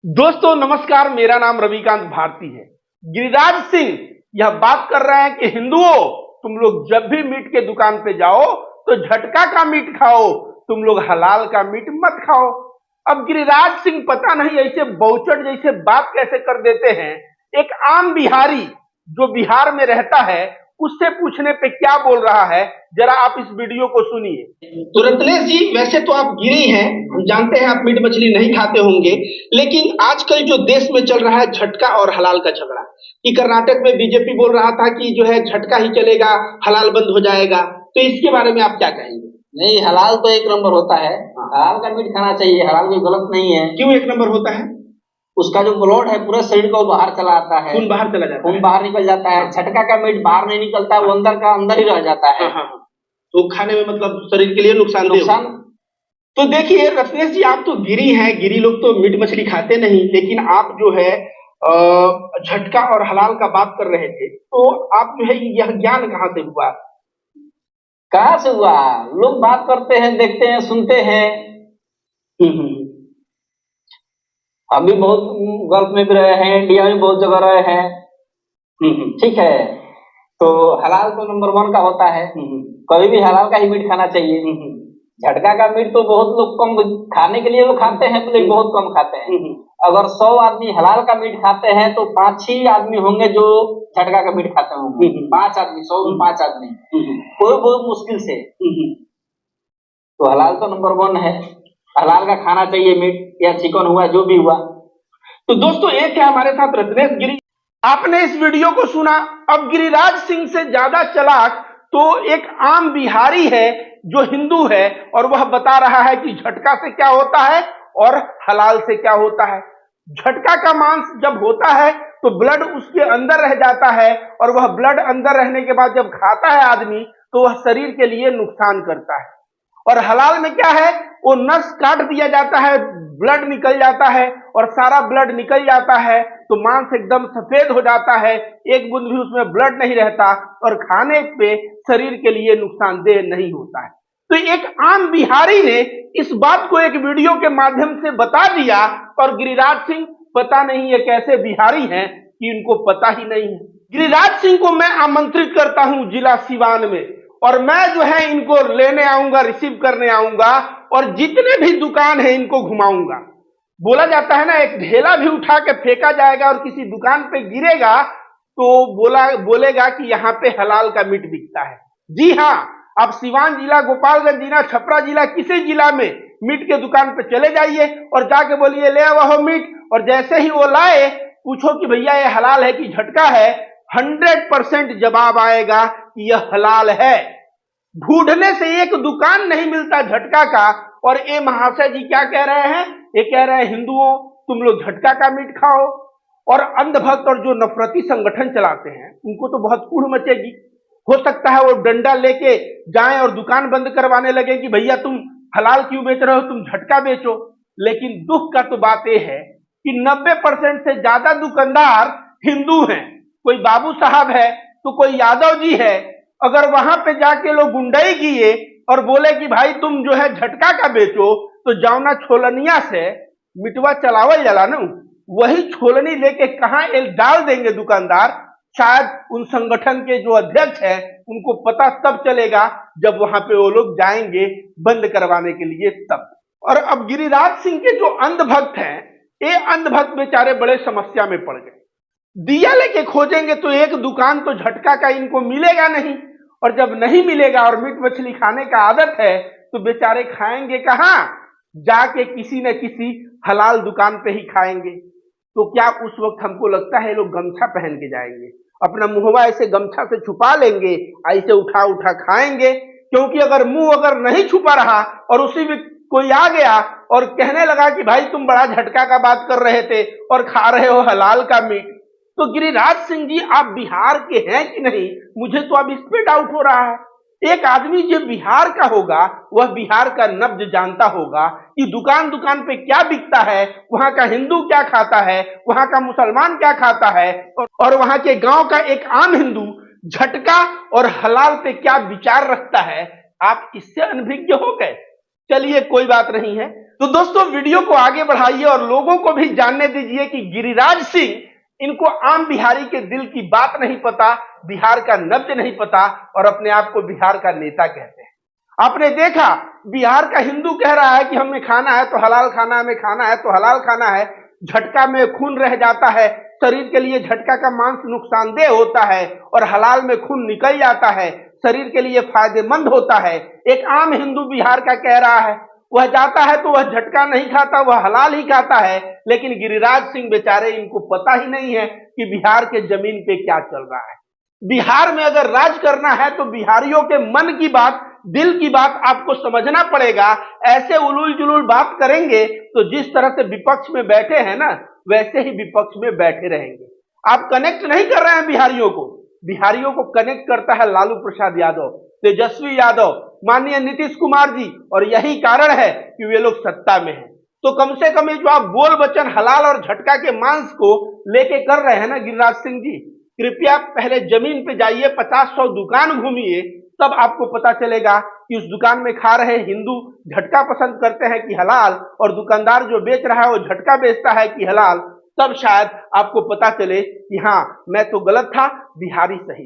दोस्तों नमस्कार, मेरा नाम रविकांत भारती है। गिरिराज सिंह यह बात कर रहे हैं कि हिंदुओं, तुम लोग जब भी मीट के दुकान पे जाओ तो झटका का मीट खाओ, तुम लोग हलाल का मीट मत खाओ। अब गिरिराज सिंह पता नहीं ऐसे बहुचट जैसे बात कैसे कर देते हैं। एक आम बिहारी जो बिहार में रहता है उससे पूछने पे क्या बोल रहा है, जरा आप इस वीडियो को सुनिए। तो रत्नेश जी, वैसे तो आप गिरी हैं, हम जानते हैं आप मीट मछली नहीं खाते होंगे, लेकिन आजकल जो देश में चल रहा है झटका और हलाल का झगड़ा, कि कर्नाटक में बीजेपी बोल रहा था कि जो है झटका ही चलेगा, हलाल बंद हो जाएगा, तो इसके बारे में आप क्या कहेंगे? नहीं, हलाल तो एक नंबर होता है। हलाल का मीट खाना चाहिए, हलाल कोई गलत नहीं है। क्यों एक नंबर होता है? उसका जो ब्लड है पूरे शरीर को बाहर चला आता है, खून बाहर चला जाता है, खून बाहर निकल जाता है। झटका का मीट बाहर नहीं निकलता, वो अंदर का अंदर ही रह जाता है। तो खाने में मतलब शरीर के लिए नुकसान। तो देखिए रत्नेश जी, आप तो गिरी हैं, गिरी लोग तो मीट मछली खाते नहीं, लेकिन आप जो है झटका और हलाल का बात कर रहे थे, तो आप जो है यह ज्ञान कहाँ से हुआ? कहाँ से हुआ? लोग बात करते हैं, देखते हैं, सुनते हैं। अभी बहुत गल्फ में भी रहे हैं, इंडिया में बहुत जगह रहे हैं। ठीक है, तो हलाल तो नंबर 1 का होता है। कभी भी हलाल का ही मीट खाना चाहिए। झटका का मीट तो बहुत लोग कम खाने के लिए लोग खाते हैं, लेकिन बहुत कम खाते हैं। अगर 100 आदमी हलाल का मीट खाते हैं तो 5-6 आदमी होंगे जो झटका का मीट खाते होंगे। 5 आदमी, 100 में 5 आदमी, कोई बहुत मुश्किल से। तो हलाल तो नंबर 1 है, हलाल का खाना चाहिए मीट, या चिकन हुआ, जो भी हुआ। तो दोस्तों एक है हमारे साथ रत्नेश गिरी। आपने इस वीडियो को सुना। अब गिरिराज सिंह से ज्यादा चालाक तो एक आम बिहारी है जो हिंदू है, और वह बता रहा है कि झटका से क्या होता है और हलाल से क्या होता है। झटका का मांस जब होता है तो ब्लड उसके अंदर रह जाता है, और वह ब्लड अंदर रहने के बाद जब खाता है आदमी तो वह शरीर के लिए नुकसान करता है। और हलाल में क्या है, वो नस काट दिया जाता है, ब्लड निकल जाता है, और सारा ब्लड निकल जाता है तो मांस एकदम सफेद हो जाता है, एक बूंद भी उसमें ब्लड नहीं रहता, और खाने पे शरीर के लिए नुकसानदेह नहीं होता है। तो एक आम बिहारी ने इस बात को एक वीडियो के माध्यम से बता दिया, और गिरिराज सिंह पता नहीं ये कैसे बिहारी हैं कि इनको पता ही नहीं है। गिरिराज सिंह को मैं आमंत्रित करता हूं जिला सिवान में, और मैं जो है इनको लेने आऊंगा, रिसीव करने आऊंगा, और जितने भी दुकान है इनको घुमाऊंगा। बोला जाता है ना, एक ढेला भी उठा के फेंका जाएगा और किसी दुकान पे गिरेगा तो बोलेगा कि यहाँ पे हलाल का मीट बिकता है। जी हाँ, आप सिवान जिला, गोपालगंज जिला, छपरा जिला, किसी जिला में मीट के दुकान पे चले जाइए और जाके बोलिए ले आओ मीट, और जैसे ही वो लाए पूछो कि भैया ये हलाल है कि झटका है, 100% जवाब आएगा कि यह हलाल है। ढूंढने से एक दुकान नहीं मिलता झटका का। और ये महाशय जी क्या कह रहे हैं? ये कह रहे हैं हिंदुओं, तुम लोग झटका का मीट खाओ। और अंधभक्त और जो नफरती संगठन चलाते हैं उनको तो बहुत कूड़ मचेगी। हो सकता है वो डंडा लेके जाएं और दुकान बंद करवाने लगे कि भैया तुम हलाल क्यों बेच रहे हो, तुम झटका बेचो। लेकिन दुख का तो बात यह है कि 90% से ज्यादा दुकानदार हिंदू हैं। कोई बाबू साहब है तो कोई यादव जी है। अगर वहां पे जाके लोग गुंडाई किए और बोले कि भाई तुम जो है झटका का बेचो, तो जाओ ना छोलनिया से मिटवा चलावल जला ना, वही छोलनी लेके कहां डाल देंगे दुकानदार। शायद उन संगठन के जो अध्यक्ष है उनको पता तब चलेगा जब वहां पे वो लोग जाएंगे बंद करवाने के लिए तब। और अब गिरिराज सिंह के जो अंधभक्त हैं, ये अंधभक्त बेचारे बड़े समस्या में पड़ गए। दिया लेके खोजेंगे तो एक दुकान तो झटका का इनको मिलेगा नहीं, और जब नहीं मिलेगा और मीट मछली खाने का आदत है तो बेचारे खाएंगे कहां? जाके किसी न किसी हलाल दुकान पे ही खाएंगे। तो क्या उस वक्त हमको लगता है लोग गमछा पहन के जाएंगे, अपना मुंहवा ऐसे गमछा से छुपा लेंगे, ऐसे उठा उठा खाएंगे? क्योंकि अगर मुंह अगर नहीं छुपा रहा और उसी में कोई आ गया और कहने लगा कि भाई तुम बड़ा झटका का बात कर रहे थे और खा रहे हो हलाल का मीट, तो गिरिराज सिंह जी आप बिहार के हैं कि नहीं, मुझे तो अब इस पे डाउट हो रहा है। एक आदमी जो बिहार का होगा वह बिहार का नब्ज जानता होगा कि दुकान दुकान पे क्या बिकता है, वहां का हिंदू क्या खाता है, वहां का मुसलमान क्या खाता है, और वहां के गांव का एक आम हिंदू झटका और हलाल पे क्या विचार रखता है। आप इससे अनभिज्ञ हो गए। चलिए कोई बात नहीं है। तो दोस्तों वीडियो को आगे बढ़ाइए और लोगों को भी जानने दीजिए कि गिरिराज सिंह, इनको आम बिहारी के दिल की बात नहीं पता, बिहार का नब्ज नहीं पता और अपने आप को बिहार का नेता कहते हैं। आपने देखा बिहार का हिंदू कह रहा है कि हमें खाना है तो हलाल खाना, हमें खाना है तो हलाल खाना है, झटका में खून रह जाता है, शरीर के लिए झटका का मांस नुकसानदेह होता है और हलाल में खून निकल जाता है, शरीर के लिए फायदेमंद होता है। एक आम हिंदू बिहार का कह रहा है, वह जाता है तो वह झटका नहीं खाता, वह हलाल ही खाता है। लेकिन गिरिराज सिंह बेचारे, इनको पता ही नहीं है कि बिहार के जमीन पे क्या चल रहा है। बिहार में अगर राज करना है तो बिहारियों के मन की बात, दिल की बात आपको समझना पड़ेगा। ऐसे उलूल जुलूल बात करेंगे तो जिस तरह से विपक्ष में बैठे हैं ना, वैसे ही विपक्ष में बैठे रहेंगे। आप कनेक्ट नहीं कर रहे हैं बिहारियों को, बिहारियों को कनेक्ट करता है लालू प्रसाद यादव, तेजस्वी यादव, माननीय नीतीश कुमार जी, और यही कारण है कि वे लोग सत्ता में हैं। तो कम से कम ये जो आप बोल वचन हलाल और झटका के मांस को लेके कर रहे हैं ना गिरिराज सिंह जी, कृपया पहले जमीन पे जाइए, 50-100 दुकान घूमिए, तब आपको पता चलेगा कि उस दुकान में खा रहे हिंदू झटका पसंद करते हैं कि हलाल, और दुकानदार जो बेच रहा है वो झटका बेचता है कि हलाल। तब शायद आपको पता चले कि हाँ, मैं तो गलत था, बिहारी सही।